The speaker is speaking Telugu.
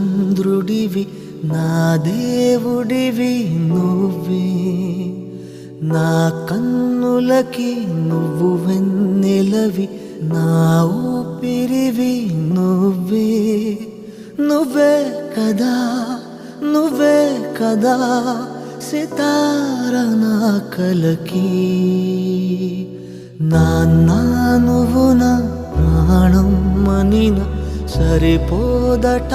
చంద్రుడివి నా దేవుడివి నువ్వే, నా కన్నులకి నువ్వు వెన్నెలవి, నా ఊపిరివి నువ్వే. నువ్వే కదా, నువ్వే కదా సితార నా కలకి. నాన్న నువ్వు నా ప్రాణం మనిన సరిపోదట.